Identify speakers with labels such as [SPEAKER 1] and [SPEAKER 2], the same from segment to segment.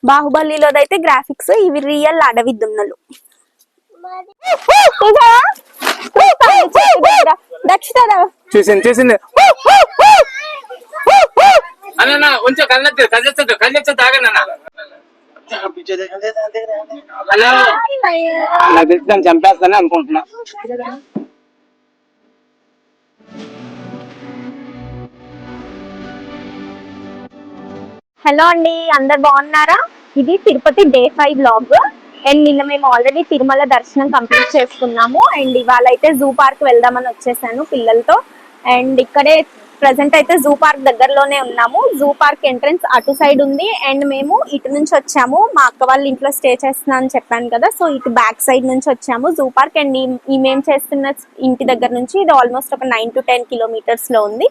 [SPEAKER 1] బాహుబలిలోదైతే graphics, ఇవి real అడవి దున్నలు.
[SPEAKER 2] చూసింది చూసింది. చంపేస్తానే అనుకుంటున్నా.
[SPEAKER 1] హలో అండి, అందరు బాగున్నారా? ఇది తిరుపతి డే 5 వ్లాగ్. అండ్ నిన్న మేము ఆల్రెడీ తిరుమల దర్శనం కంప్లీట్ చేసుకున్నాము. అండ్ ఇవాళ అయితే జూ పార్క్ వెళ్దామని వచ్చేసాను పిల్లలతో. అండ్ ఇక్కడే ప్రెసెంట్ అయితే జూ పార్క్ దగ్గరలోనే ఉన్నాము. జూ పార్క్ ఎంట్రన్స్ అటు సైడ్ ఉంది. అండ్ మేము ఇటు నుంచి వచ్చాము, మా అక్క వాళ్ళ ఇంట్లో స్టే చేస్తున్నా అని చెప్పాను కదా, సో ఇటు బ్యాక్ సైడ్ నుంచి వచ్చాము జూ పార్క్. అండ్ ఈ మేము చేస్తున్న ఇంటి దగ్గర నుంచి ఇది ఆల్మోస్ట్ ఒక 9 to 10 kilometers లో ఉంది.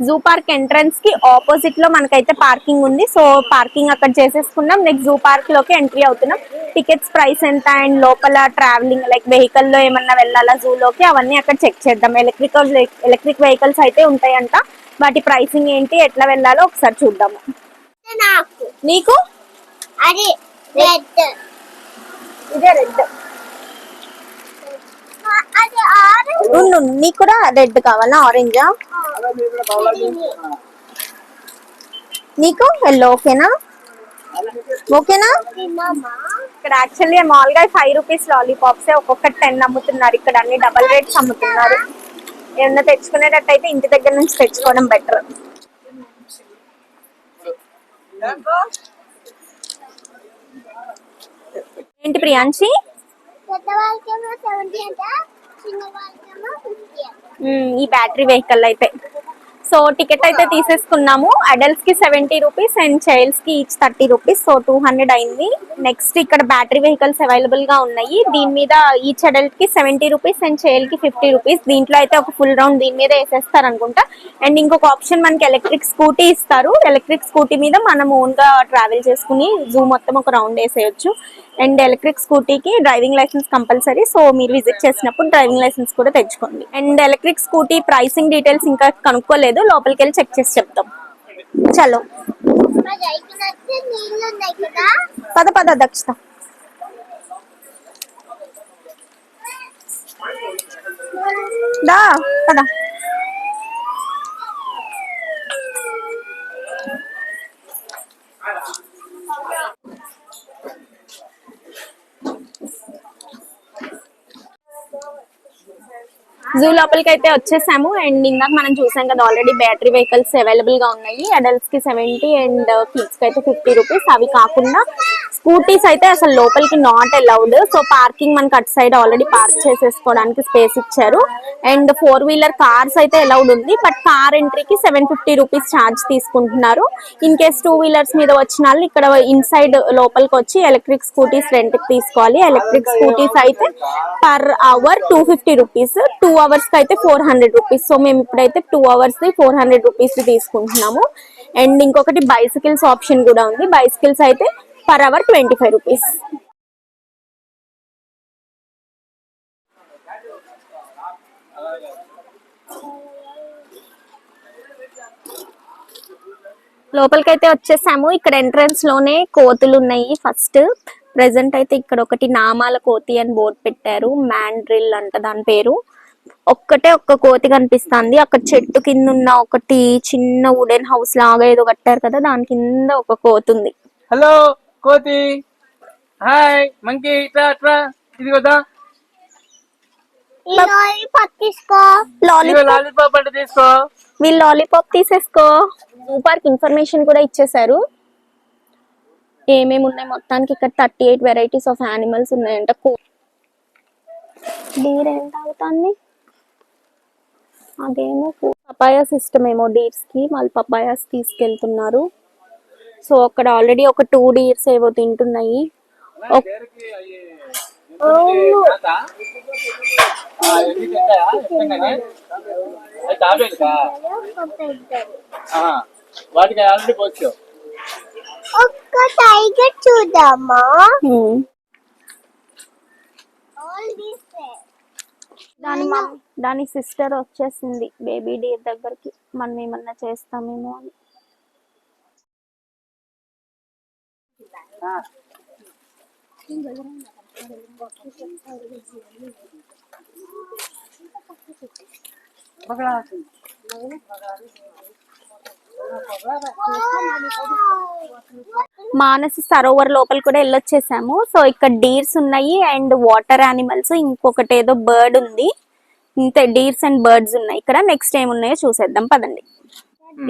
[SPEAKER 1] జూ పార్క్ ఎంట్రన్స్ కి ఆపోజిట్ లో మనకైతే పార్కింగ్ ఉంది. సో పార్కింగ్ అక్కడ చేసేసుకున్నాం. నెక్స్ట్ జూ పార్క్ లోకి ఎంట్రీ అవుతున్నాం. టికెట్స్ ప్రైస్ ఎంత అండ్ లోపల ట్రావెలింగ్ లైక్ వెహికల్ లో ఏమన్నా వెళ్ళాలా జూలోకి, అవన్నీ అక్కడ చెక్ చేద్దాం. ఎలక్ట్రిక్ వెహికల్స్ అయితే ఉంటాయంట, వాటి ప్రైసింగ్ ఏంటి, ఎట్లా వెళ్ళాలో ఒకసారి చూద్దాము. నీకు ఇదే రెడ్, నీకు కూడా రెడ్ కావాలా, ఆరెంజా? నీకు ఎల్లో ఓకేనా? ఓకేనా? ఇక్కడ యాక్చువల్లీ మామూలుగా 5 రూపీస్ లాలీపాప్స్ ఒక్కొక్కటి 10 అమ్ముతున్నారు. ఇక్కడ అన్ని డబల్ రేట్స్ అమ్ముతున్నారు. ఏమన్నా తెచ్చుకునేటట్టయితే ఇంటి దగ్గర నుంచి తెచ్చుకోవడం బెటర్. ఏంటి ప్రియాంశి? ఈ బ్యాటరీ వెహికల్ అయితే సో టికెట్ అయితే తీసేసుకున్నాము. అడల్ట్స్ కి 70 రూపీస్ అండ్ చైల్డ్స్ కి ఈచ్ 30 రూపీస్, సో 200 అయింది. నెక్స్ట్ ఇక్కడ బ్యాటరీ వెహికల్స్ అవైలబుల్ గా ఉన్నాయి. దీని మీద ఈచ్ అడల్ట్ కి 70 రూపీస్ అండ్ చైల్డ్ కి 50 రూపీస్. దీంట్లో అయితే ఒక ఫుల్ రౌండ్ దీని మీద వేసేస్తారు అనుకుంటా. అండ్ ఇంకొక ఆప్షన్ మనకి ఎలక్ట్రిక్ స్కూటీ ఇస్తారు. ఎలక్ట్రిక్ స్కూటీ మీద మనం ఓన్ గా ట్రావెల్ చేసుకుని జూ మొత్తం ఒక రౌండ్ వేసేయచ్చు. అండ్ ఎలక్ట్రిక్ స్కూటీకి డ్రైవింగ్ లైసెన్స్ కంపల్సరీ, సో మీరు విజిట్ చేసినప్పుడు డ్రైవింగ్ లైసెన్స్ కూడా తెచ్చుకోండి. And electric scooty pricing details ఇంకా కనుక్కోలేదు, లోపలికి వెళ్ళి చెక్ చేసి చెప్తాం. చలో పద పద దక్షిత. దా పద. జూ లోపలికి అయితే వచ్చేసాము. అండ్ ఇందాక మనం చూసాం కదా ఆల్రెడీ బ్యాటరీ వెహికల్స్ అవైలబుల్ గా ఉన్నాయి. అడల్ట్స్ కి 70 అండ్ కిడ్స్ కి అయితే 50 రూపీస్. అవి కాకుండా స్కూటీస్ అయితే అసలు లోపలికి నాట్ అలౌడ్. సో పార్కింగ్ మనకి అటు సైడ్ ఆల్రెడీ పార్క్ చేసేసుకోవడానికి స్పేస్ ఇచ్చారు. అండ్ 4-wheeler కార్స్ అయితే అలౌడ్ ఉంది, బట్ కార్ ఎంట్రీకి 750 రూపీస్ ఛార్జ్ తీసుకుంటున్నారు. ఇన్ కేస్ 2-wheelers మీద వచ్చిన వాళ్ళు ఇక్కడ ఇన్సైడ్ లోపలికి వచ్చి ఎలక్ట్రిక్ స్కూటీస్ రెంట్ కి తీసుకోవాలి. ఎలక్ట్రిక్ స్కూటీస్ అయితే పర్ అవర్ 250 రూపీస్, 2 hours కి అయితే 400 రూపీస్. సో మేము ఇప్పుడైతే 2 hours 400 రూపీస్ తీసుకుంటున్నాము. అండ్ ఇంకొకటి బైసికల్స్ ఆప్షన్ కూడా ఉంది. బైసికల్స్ అయితే పర్ అవర్ 25 రూపీస్. లోపలికైతే వచ్చేసాము. ఇక్కడ ఎంట్రన్స్ లోనే కోతులు ఉన్నాయి. ఫస్ట్ ప్రెసెంట్ అయితే ఇక్కడ ఒకటి నామాల కోతి అని బోర్డు పెట్టారు, మ్యాండ్రిల్ అంట దాని పేరు. ఒక్క కోతి కనిపిస్తుంది. అక్కడ చెట్టు కింద ఉన్న ఒకటి చిన్న వుడెన్ హౌస్ లాగా ఏదో కట్టారు కదా, దాని కింద ఒక కోతి ఉంది.
[SPEAKER 2] హలో కోతి, హాయ్ మంకీ, ఇట్రా ఇది కదా
[SPEAKER 1] లాలీపాప్ తీసుకో.
[SPEAKER 2] లాలీపాప్ అంటే తీసుకో.
[SPEAKER 1] వీళ్ళు లాలీపాప్ తీసేసుకో. జూ పార్క్ ఇన్ఫర్మేషన్ కూడా ఇచ్చేసారు, ఏమేమి ఉన్నాయి మొత్తానికి. ఇక్కడ 38 వెరైటీస్ ఆఫ్ యానిమల్స్ ఉన్నాయంట. డీర్ ఎంత అవుతుంది? అదేమో పపాయా సిస్టమ్ ఏమో డీర్స్ కి, వాళ్ళు పపాయాస్ తీసుకెళ్తున్నారు. సో అక్కడ ఆల్రెడీ ఒక 2 డీర్స్ ఏవో తింటున్నాయి.
[SPEAKER 3] ఒక్క టైగర్ చూద్దామా?
[SPEAKER 1] దాని సిస్టర్ వచ్చేసింది బేబీ డీర్ దగ్గరికి, మనం ఏమన్నా చేస్తామేమో అని. మానస సరోవర్ లోపల కూడా వెళ్ళొచ్చేసాము. సో ఇక్కడ డీర్స్ ఉన్నాయి అండ్ వాటర్ యానిమల్స్, ఇంకొకటి ఏదో బర్డ్ ఉంది. ఇంతే, డీర్స్ అండ్ బర్డ్స్ ఉన్నాయి ఇక్కడ. నెక్స్ట్ ఏమున్నాయో చూసేద్దాం పదండి.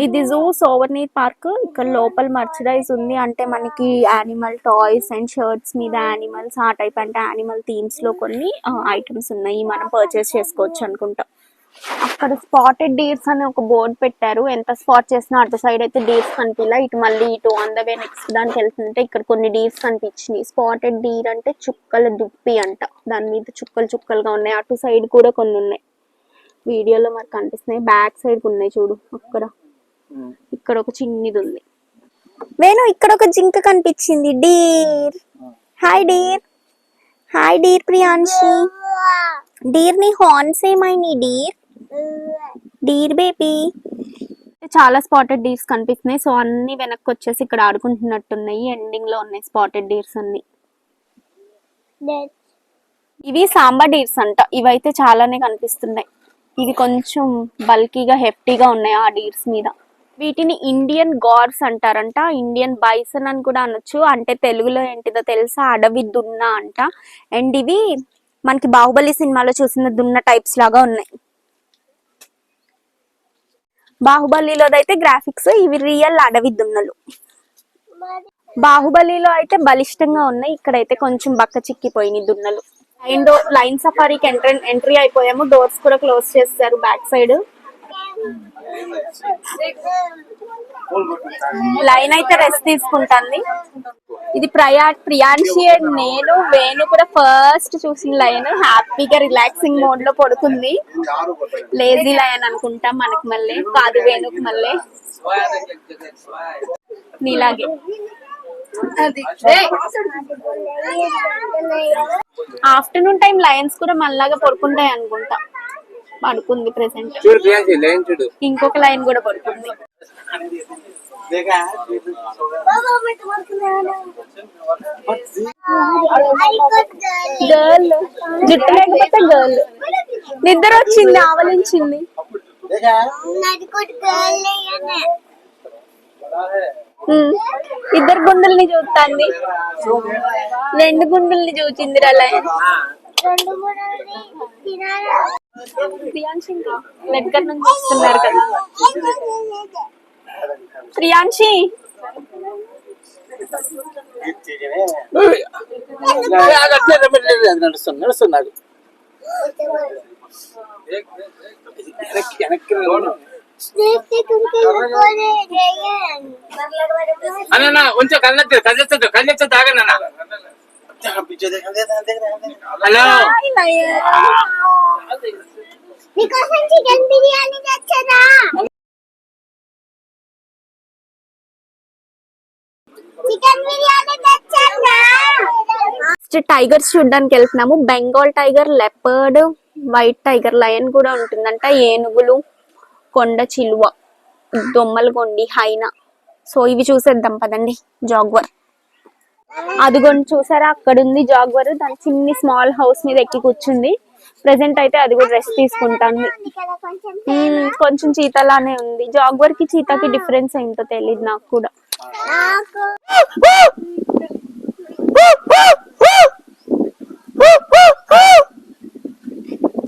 [SPEAKER 1] ఇది జూ సోవర్నీర్ పార్క్. ఇక్కడ లోపల మర్చరైజ్ ఉంది, అంటే మనకి యానిమల్ టాయ్స్ అండ్ షర్ట్స్ మీద యానిమల్స్, ఆ టైప్ అంటే యానిమల్ థీమ్స్ లో కొన్ని ఐటమ్స్ ఉన్నాయి, మనం పర్చేస్ చేసుకోవచ్చు అనుకుంటా. అక్కడ స్పాటెడ్ డీర్స్ అని ఒక బోర్డు పెట్టారు. ఎంత స్పాట్ చేసినా అటు సైడ్ అయితే డీర్స్ కనిపించలా, ఇటు మళ్ళీ ఇటు ఆన్ ద వే నెక్స్ట్ దానికి వెళ్తుంటే ఇక్కడ కొన్ని డీర్స్ కనిపించినాయి. స్పాటెడ్ డీర్ అంటే చుక్కల దుప్పి అంట, దాని మీద చుక్కలు చుక్కలుగా ఉన్నాయి. అటు సైడ్ కూడా కొన్ని ఉన్నాయి, వీడియోలో మనకు కనిపిస్తున్నాయి. బ్యాక్ సైడ్ ఉన్నాయి చూడు, అక్కడ ఇక్కడ ఒక చిన్నది ఉంది. వేణు ఇక్కడ ఒక జింక కనిపించింది, deer. Hi deer. Hi deer Priyanshi. Deer ని హార్న్స్ ఏమైనాయి డీర్? Deer baby. చాలా స్పాటెడ్ డీర్స్ కనిపిస్తున్నాయి. సో అన్ని వెనక్కి వచ్చేసి ఇక్కడ ఆడుకుంటున్నట్టున్నాయి. ఎండింగ్ లో ఉన్నాయి స్పాటెడ్ డీర్స్ అన్ని. ఇవి సాంబా డీర్స్ అంట. ఇవైతే చాలానే కనిపిస్తున్నాయి. ఇవి కొంచెం బల్కీగా హెఫ్టీగా ఉన్నాయి ఆ డీర్స్ మీద. వీటిని ఇండియన్ గార్స్ అంటారంట, ఇండియన్ బైసన్ అని కూడా అనొచ్చు. అంటే తెలుగులో ఏంటిదో తెలుసా, అడవి దున్న అంట. అండ్ ఇవి మనకి బాహుబలి సినిమాలో చూసిన దున్న టైప్స్ లాగా ఉన్నాయి. బాహుబలిలో అయితే గ్రాఫిక్స్, ఇవి రియల్ అడవి దున్నలు. బాహుబలిలో అయితే బలిష్టంగా ఉన్నాయి, ఇక్కడైతే కొంచెం బక్క చిక్కిపోయినాయి దున్నలు. లైన్ సఫారీకి ఎంట్రీ అయిపోయాము. డోర్స్ కూడా క్లోజ్ చేస్తారు బ్యాక్ సైడ్. లైన్ అయితే రెస్ట్ తీసుకుంటుంది. ఇది ప్రియాంశి అండ్ నేను, వేణు కూడా ఫస్ట్ చూసిన లైన్. హ్యాపీగా రిలాక్సింగ్ మోడ్ లో పడుకుంది. లేజీ లైన్ అనుకుంటాం మనకి, మళ్ళీ కాదు వేణుకి మళ్ళీ నీలాగే. ఆఫ్టర్నూన్ టైం లయన్స్ కూడా మనలాగా పడుకుంటాయి అనుకుంటా. పడుకుంది ప్రెసెంట్. ఇంకొక లైన్ కూడా పడుకుంది. గర్ల్ జుట్టు లేకపోతే గర్ల్. నిద్ర వచ్చింది, ఆవలించింది. ఇద్దరు గుండెల్ని చూస్తుంది, రెండు గుండెల్ని చూచింది లైన్. ప్రియాంశి దగ్గర నుంచి వస్తున్నారు కదా. ప్రియాంశి
[SPEAKER 2] నడుస్తున్నాడు. కొంచెం కళ్ళెత్తదు ఆగన్నా. హలో,
[SPEAKER 3] మీకోసం చికెన్ బిర్యానీ తెచ్చరా? చికెన్ బిర్యానీ తెచ్చరా?
[SPEAKER 1] టైగర్స్ చూడడానికి వెళ్తున్నాము. Bengal tiger, leopard, white tiger, lion కూడా ఉంటుందంట. ఏనుగులు, కొండ చిలువ, దొమ్మలగొండి, హైనా. సో ఇవి చూసేద్దాం పదండి. జాగ్వర్ అదిగోండి చూసారా, అక్కడ ఉంది జాగ్వర్. దాని చిన్ని స్మాల్ హౌస్ మీద ఎక్కి కూర్చుంది. ప్రెసెంట్ అయితే అది కూడా రెస్ట్ తీసుకుంటాను. కొంచెం చీతాలానే ఉంది. జాగ్వర్ కి చీతాకి డిఫరెన్స్ ఏంటో తెలియదు నాకు కూడా.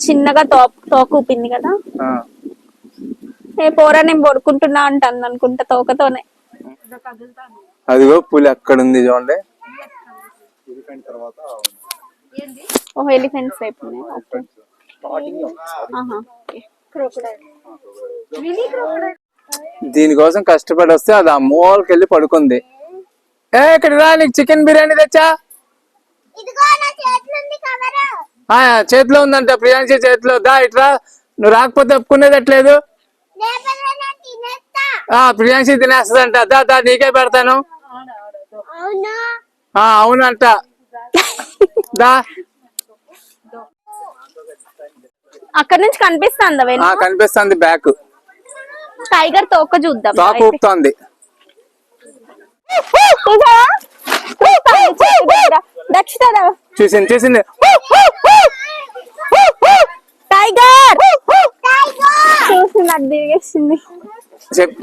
[SPEAKER 1] చిన్నగా తోకూపింది కదా. ఏ పోరా నేను పడుకుంటున్నా అంటాను అనుకుంటా తోకతోనే.
[SPEAKER 2] అదిగో పులి అక్కడ ఉంది చూడండి.
[SPEAKER 1] ఓహో, ఎలిఫెంట్స్ అయిపోయినాయి.
[SPEAKER 2] దీనికోసం కష్టపడి వస్తే అది ఆ మూలకి వెళ్ళి పడుకుంది. ఇక్కడ రా, నీకు చికెన్ బిర్యానీ తెచ్చా. చేతిలో ఉందంట, ప్రియాంశి చేతిలో. దా ఇట్రా, నువ్వు రాకపోతే ఒప్పుకునేది ఎట్లేదు. ప్రియాంశి తినేస్తుందంట. దా దా నీకే పెడతాను. అవునంట. దా,
[SPEAKER 1] అక్కడ నుంచి కనిపిస్తుంది.
[SPEAKER 2] కనిపిస్తుంది బ్యాక్.
[SPEAKER 1] టైగర్ తోక చూద్దాం.
[SPEAKER 2] తోక ఊపుతోంది. చూసింది చూసింది.
[SPEAKER 1] టైగర్ చూసింది, అది తిరిగేసింది.
[SPEAKER 2] చెప్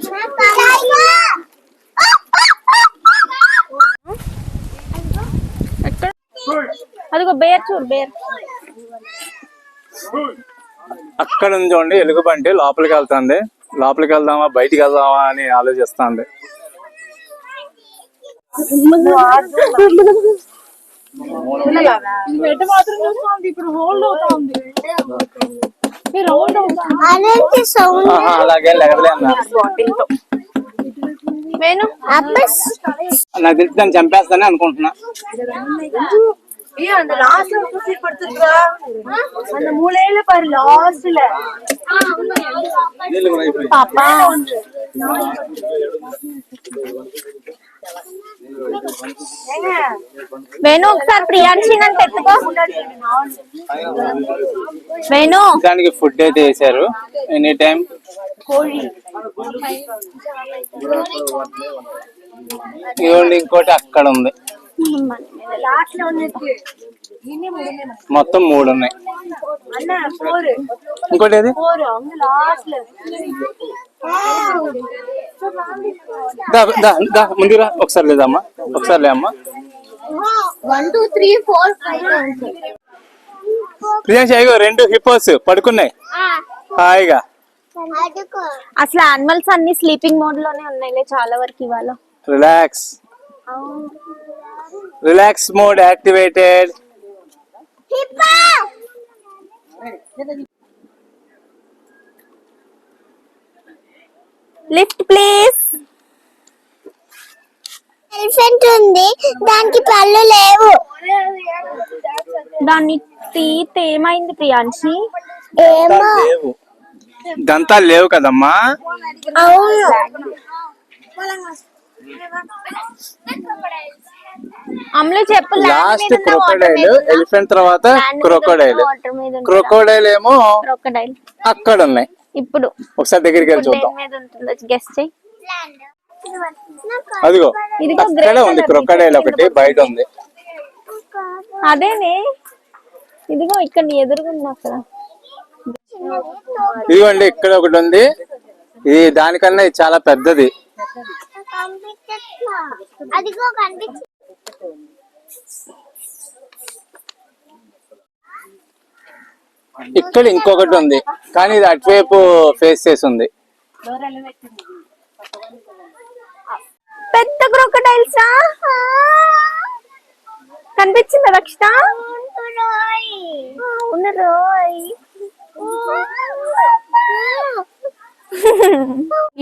[SPEAKER 1] ఎక్కడ? అదిగో బేర్ చూడు, బేర్.
[SPEAKER 2] అక్కడ ఉంది చూడండి ఎలుగుబంటి, లోపలికి వెళ్తాంది. లోపలికి వెళ్దామా బయటికి వెళ్దామా అని ఆలోచిస్తాంది. అలాగే లెగలే అన్నా. నాకు తెలిసి దాన్ని చంపేస్తానే అనుకుంటున్నా.
[SPEAKER 1] పాపా వేణు ఒకసారి ప్రియాంశి నన్ను ఎత్తుకో. వేణు
[SPEAKER 2] దానికి ఫుడ్ అయితే వేసారు ఎనీ టైం. ఇవ్వండి, ఇంకోటి అక్కడ ఉంది. మొత్తం 3 ఉన్నాయి. ఇంకోటి ఏది? ముందురా ఒకసారి లేదమ్మా, ఒకసారి లే అమ్మా.
[SPEAKER 3] 1 2 3 4 5
[SPEAKER 2] ప్రియాంశ అయ్యో 2 హిప్పోస్ పడుకున్నాయి హాయిగా.
[SPEAKER 1] అసలు యానిమల్స్ అన్ని స్లీపింగ్ మోడ్ లోనే ఉన్నాయి చాలా వరకు ఇవాళ.
[SPEAKER 2] Relax, relax mode activated.
[SPEAKER 1] Lift please.
[SPEAKER 3] Elephant ఉంది, దానికి పళ్ళు లేవు.
[SPEAKER 1] దాన్ని తీతే ఏమైంది ప్రియాంశి?
[SPEAKER 2] లేవు, దంతాలు లేవు కదమ్మా.
[SPEAKER 3] అవును.
[SPEAKER 1] అమ్ములు చెప్పు.
[SPEAKER 2] లాస్ట్ క్రొకోడైల్, ఎలిఫెంట్ తర్వాత క్రొకోడైల్. క్రొకోడైల్ ఏమో
[SPEAKER 1] క్రొకోడైల్
[SPEAKER 2] అక్కడ ఉన్నాయి.
[SPEAKER 1] ఇప్పుడు
[SPEAKER 2] ఒకసారి దగ్గరికి వెళ్ళి చూద్దాం.
[SPEAKER 1] గెస్ట్ చెయ్యి.
[SPEAKER 2] అదిగో
[SPEAKER 1] ఇదిగో
[SPEAKER 2] అక్కడ ఉంది క్రొకోడైల్, ఒకటి బయట ఉంది.
[SPEAKER 1] అదేనే, ఇదిగో ఇక్కడ ఎదురుగుంది అక్కడ.
[SPEAKER 2] ఇదిగోండి ఇక్కడ ఒకటి ఉంది. ఇది దానికన్నా ఇది చాలా పెద్దది.
[SPEAKER 3] అదిగో కనిపించ.
[SPEAKER 2] ఇక్కడ ఇంకొకటి ఉంది, కానీ ఇది అటువైపు ఫేస్ చేసి ఉంది.
[SPEAKER 1] పెద్ద క్రొకోడైల్స్ కనిపించిందా రక్షిత?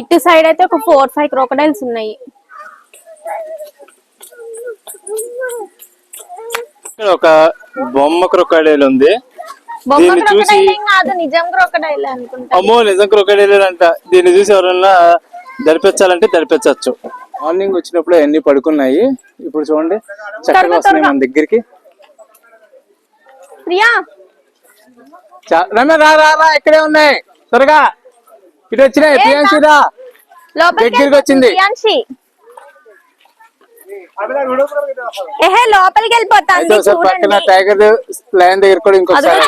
[SPEAKER 1] ఇటు సైడ్ అయితే ఒక 4-5 క్రొకోడైల్స్ ఉన్నాయి.
[SPEAKER 2] ఇక్కడ ఒక బొమ్మ క్రొకోడైల్ ఉంది.
[SPEAKER 1] బొమ్మ
[SPEAKER 2] దీన్ని చూసి
[SPEAKER 1] క్రొకోడైల్ ఏం కాదు, నిజం క్రొకోడైల్ అనుకుంటా.
[SPEAKER 2] అమ్మో నిజం క్రొకోడైల్ అంట. దీన్ని చూసి ఎవరన్నా దరిపించాలంటే దరిపించచ్చు. మార్నింగ్ వచ్చినప్పుడు అన్ని పడుకున్నాయి, ఇప్పుడు చూడండి చక్కగా వస్తున్నాయి మన దగ్గరికి.
[SPEAKER 1] ప్రియా
[SPEAKER 2] రమ్య రా రా రా, ఇక్కడే ఉన్నాయి త్వరగా. ఇటు వచ్చినాయి ప్రియాంశి రా, దగ్గరికి వచ్చింది.
[SPEAKER 1] ప్రియాంశి ఏహే లోపలికి వెళ్ళిపోతాను.
[SPEAKER 2] పక్కన టైగర్ లయన్ దగ్గర కూడా ఇంకొకసారి.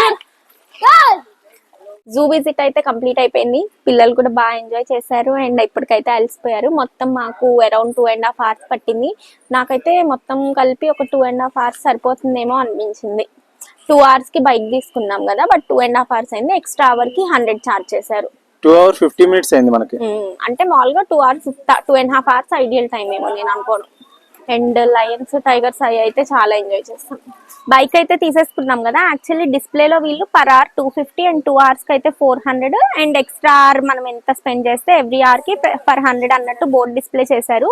[SPEAKER 1] జూ విజిట్ అయితే కంప్లీట్ అయిపోయింది. పిల్లలు కూడా బాగా ఎంజాయ్ చేశారు అండ్ ఇప్పటికైతే అలసిపోయారు. మొత్తం మాకు అరౌండ్ 2.5 hours పట్టింది. నాకైతే మొత్తం కలిపి ఒక 2.5 hours సరిపోతుందేమో అనిపించింది. 2 hours కి బైక్ తీసుకున్నాం కదా, బట్ 2.5 hours అయింది. ఎక్స్ట్రా అవర్ కి 100 ఛార్జ్ చేశారు.
[SPEAKER 2] 2 hours 50 minutes అయింది మనకి.
[SPEAKER 1] అంటే మామూలుగా 2.5 hours ఐడియల్ టైం ఏమో నేను అనుకోను. అండ్ లయన్స్ టైగర్స్ అవి అయితే చాలా ఎంజాయ్ చేస్తాం. బైక్ అయితే తీసేసుకున్నాం కదా, యాక్చువల్లీ డిస్ప్లేలో వీళ్ళు per hour 250 అండ్ 2 hours కి అయితే 400 అండ్ ఎక్స్ట్రా అవర్ మనం ఎంత స్పెండ్ చేస్తే ఎవ్రీ అవర్ కి per 100 అన్నట్టు బోర్డ్ డిస్ప్లే చేశారు.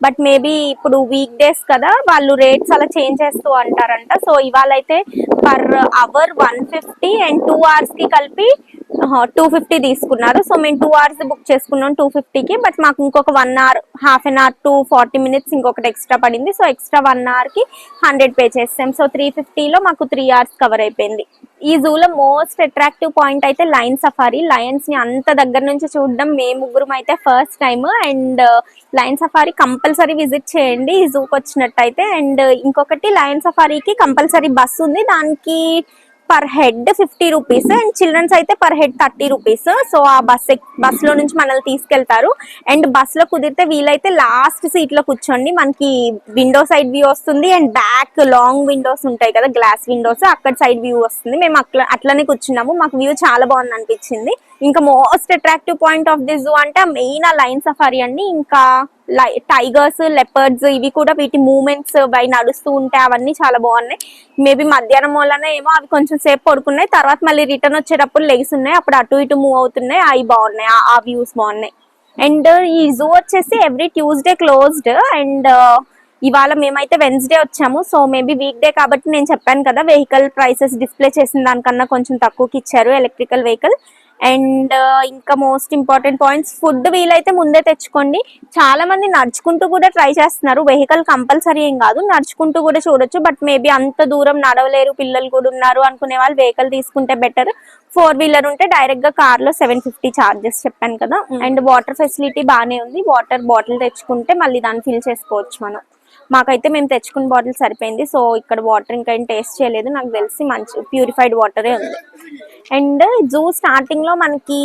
[SPEAKER 1] బట్ మేబీ ఇప్పుడు వీక్ డేస్ కదా, వాళ్ళు రేట్స్ అలా చేంజ్ చేస్తూ అంటారంట. సో ఇవాళ అయితే per hour 150 అండ్ 2 hours కి కలిపి 250 తీసుకున్నారు. సో మేము 2 hours బుక్ చేసుకున్నాం 250కి. బట్ మాకు ఇంకొక 1 hour, half an hour to 40 minutes ఇంకొకటి ఎక్స్ట్రా పడింది. సో ఎక్స్ట్రా 1 hour కి 100 పే చేస్తాం. సో 350లో మాకు 3 hours కవర్ అయిపోయింది. ఈ జూలో మోస్ట్ అట్రాక్టివ్ పాయింట్ అయితే లయన్ సఫారీ. లయన్స్ ని అంత దగ్గర నుంచి చూడడం మేము ముగ్గురం అయితే first time. And lion safari compulsory visit చేయండి ఈ జూకి వచ్చినట్టయితే. అండ్ ఇంకొకటి లయన్ సఫారీకి కంపల్సరీ బస్ ఉంది, దానికి per head 50 rupees and childrens అయితే పర్ హెడ్ 30 రూపీస్. సో ఆ బస్ లో నుంచి మనల్ని తీసుకెళ్తారు. అండ్ బస్ లో కుదిరితే వీలైతే లాస్ట్ సీట్ లో కూర్చోండి, మనకి విండో సైడ్ వ్యూ వస్తుంది. అండ్ బ్యాక్ లాంగ్ విండోస్ ఉంటాయి కదా, గ్లాస్ విండోస్, అక్కడ సైడ్ వ్యూ వస్తుంది. మేము అట్లనే కూర్చున్నాము, మాకు వ్యూ చాలా బాగుంది అనిపించింది. ఇంకా most attractive point of the zoo అంటే మెయిన్ ఆ లయన్ సఫారీ అండి. ఇంకా టైగర్స్, లెపర్డ్స్ ఇవి కూడా వీటి మూమెంట్స్ బై నడుస్తూ ఉంటే అవన్నీ చాలా బాగున్నాయి. మేబీ మధ్యాహ్నం వల్లనే ఏమో అవి కొంచెం సేపు పడుకున్నాయి, తర్వాత మళ్ళీ రిటర్న్ వచ్చేటప్పుడు లెగ్స్ ఉన్నాయి, అప్పుడు అటు ఇటు మూవ్ అవుతున్నాయి, అవి బాగున్నాయి, ఆ వ్యూస్ బాగున్నాయి. అండ్ ఈ జూ వచ్చేసి ఎవ్రీ ట్యూస్డే క్లోజ్డ్. అండ్ ఇవాళ మేమైతే వెన్స్డే వచ్చాము, సో మేబీ వీక్ డే కాబట్టి నేను చెప్పాను కదా వెహికల్ ప్రైసెస్ డిస్ప్లే చేసిన దానికన్నా కొంచెం తక్కువకి ఇచ్చారు ఎలక్ట్రికల్ వెహికల్. అండ్ ఇంకా మోస్ట్ ఇంపార్టెంట్ పాయింట్స్, ఫుడ్ వీలైతే ముందే తెచ్చుకోండి. చాలా మంది నడుచుకుంటూ కూడా ట్రై చేస్తున్నారు, వెహికల్ కంపల్సరీ ఏం కాదు, నడుచుకుంటూ కూడా చూడొచ్చు. బట్ మేబీ అంత దూరం నడవలేరు, పిల్లలు కూడా ఉన్నారు అనుకునే వాళ్ళు వెహికల్ తీసుకుంటే బెటర్. 4-వీలర్ ఉంటే డైరెక్ట్ గా కార్ లో 750 చార్జెస్ చెప్పాను కదా. అండ్ వాటర్ ఫెసిలిటీ బాగానే ఉంది, వాటర్ బాటిల్ తెచ్చుకుంటే మళ్ళీ దాన్ని ఫిల్ చేసుకోవచ్చు మనం. మాకైతే మేము తెచ్చుకున్న బాటిల్ సరిపోయింది, సో ఇక్కడ వాటర్ ఇంకా టేస్ట్ చేయలేదు, నాకు తెలిసి మంచి ప్యూరిఫైడ్ వాటరే ఉంది. అండ్ జూ స్టార్టింగ్ లో మనకి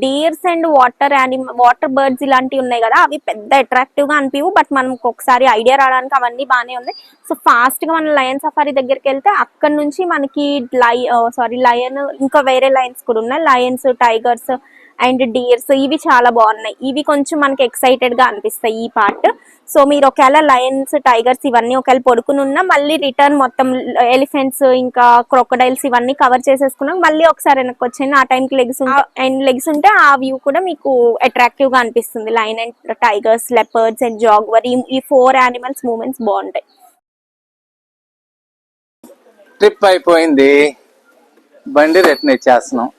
[SPEAKER 1] డీర్స్ అండ్ వాటర్ బర్డ్స్ ఇలాంటివి ఉన్నాయి కదా, అవి పెద్ద అట్రాక్టివ్ గా అనిపించవు, బట్ మనకు ఒకసారి ఐడియా రావడానికి అవన్నీ బాగానే ఉన్నాయి. సో ఫాస్ట్ గా మనం లయన్ సఫారీ దగ్గరికి వెళ్తే అక్కడ నుంచి మనకి లయన్ ఇంకా వేరే లయన్స్ కూడా ఉన్నాయి, లయన్స్, టైగర్స్ అండ్ డియర్స్, ఇవి చాలా బాగున్నాయి. ఇవి కొంచెం మనకి ఎక్సైటెడ్ గా అనిపిస్తాయి ఈ పార్ట్. సో మీరు ఒకవేళ లయన్స్, టైగర్స్ ఇవన్నీ ఒకవేళ పడుకుని ఉన్నా మళ్ళీ రిటర్న్ మొత్తం ఎలిఫెంట్స్ ఇంకా క్రొకడైల్స్ ఇవన్నీ కవర్ చేసేసుకున్నాం, మళ్ళీ ఒకసారి వెనక్కి వచ్చాను. ఆ టైంకి లెగ్స్ ఉంటే ఆ వ్యూ కూడా మీకు అట్రాక్టివ్ గా అనిపిస్తుంది. Lion and tigers, leopards and Jaguar, ఈ 4 యానిమల్స్ మూమెంట్స్ బాగుంటాయి.
[SPEAKER 2] ట్రిప్ అయిపోయింది, బండి రిటర్న్ ఇచ్చేస్తున్నాం.